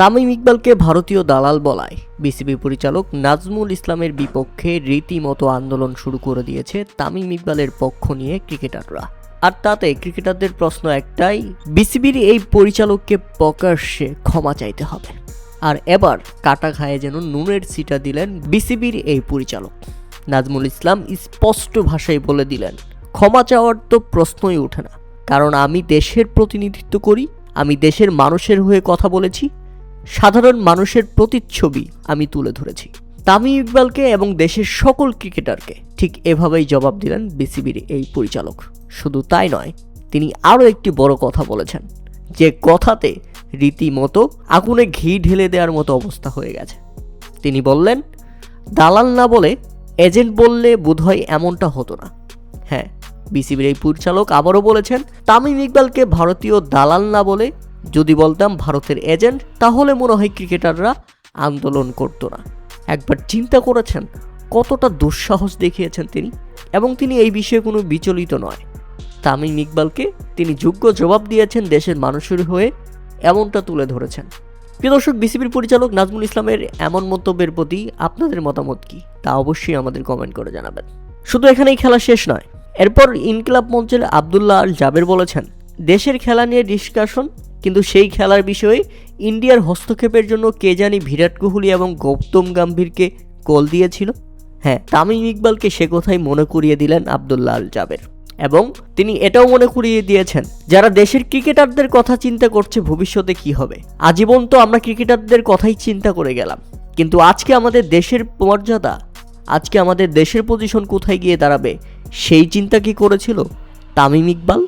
তামিম ইকবালকে ভারতীয় দালাল বলায় বিসিবি পরিচালক নাজমুল ইসলামের বিপক্ষে রীতিমতো আন্দোলন শুরু করে দিয়েছে তামিম ইকবালের পক্ষ নিয়ে ক্রিকেটাররা। আর তাতে ক্রিকেটারদের প্রশ্ন একটাই, বিসিবির এই পরিচালককে প্রকাশ্যে ক্ষমা চাইতে হবে। আর এবার কাটা খায়ে যেন নুনের ছিটা দিলেন বিসিবির এই পরিচালক। নাজমুল ইসলাম স্পষ্ট ভাষায় বলে দিলেন, ক্ষমা চাওয়ার তো প্রশ্নই ওঠে না, কারণ আমি দেশের প্রতিনিধিত্ব করি, আমি দেশের মানুষের হয়ে কথা বলেছি, সাধারণ মানুষের প্রতিচ্ছবি আমি তুলে ধরেছি। তামিম ইকবালকে এবং দেশের সকল ক্রিকেটারকে ঠিক এভাবেই জবাব দিলেন বিসিবির এই পরিচালক। শুধু তাই নয়, তিনি আরও একটি বড় কথা বলেছেন, যে কথাতে রীতিমতো আগুনে ঘি ঢেলে দেওয়ার মতো অবস্থা হয়ে গেছে। তিনি বললেন, দালাল না বলে এজেন্ট বললে বোধহয় এমনটা হতো না। হ্যাঁ, বিসিবির এই পরিচালক আবারও বলেছেন, তামিম ইকবালকে ভারতীয় দালাল না বলে যদি বলতাম ভারতের এজেন্ট, তাহলে মনে হয় ক্রিকেটাররা আন্দোলন করতো না। একবার চিন্তা করেছেন কতটা দুঃসাহস দেখিয়েছেন তিনি, এবং তিনি এই বিষয়ে কোনো বিচলিত নয়। তামিম ইকবালকে তিনি যোগ্য জবাব দিয়েছেন দেশের মানুষের হয়ে, এমনটা তুলে ধরেছেন। প্রিয় দর্শক, বিসিবির পরিচালক নাজমুল ইসলামের এমন মন্তব্যের প্রতি আপনাদের মতামত কি, তা অবশ্যই আমাদের কমেন্ট করে জানাবেন। শুধু এখানেই খেলা শেষ নয়, এরপর ইনকিলাব মঞ্চের আবদুল্লাহ আল জাবের বলেছেন, দেশের খেলা নিয়ে ডিসকাশন, কিন্তু সেই খেলার বিষয়ে ইন্ডিয়ার হস্তক্ষেপের জন্য কে জানি বিরাট কোহলি এবং গৌতম গম্ভীরকে কল দিয়েছিল। হ্যাঁ, তামিম ইকবালকে সে কথাই মনে করিয়ে দিলেন আবদুল্লাহ আল জাবের, এবং তিনি এটাও মনে করিয়ে দিয়েছেন, যারা দেশের ক্রিকেটারদের কথা চিন্তা করছে ভবিষ্যতে কি হবে। আজীবন তো আমরা ক্রিকেটারদের কথাই চিন্তা করে গেলাম, কিন্তু আজকে আমাদের দেশের মর্যাদা, আজকে আমাদের দেশের পজিশন কোথায় গিয়ে দাঁড়াবে, সেই চিন্তা কি করেছিল তামিম ইকবাল?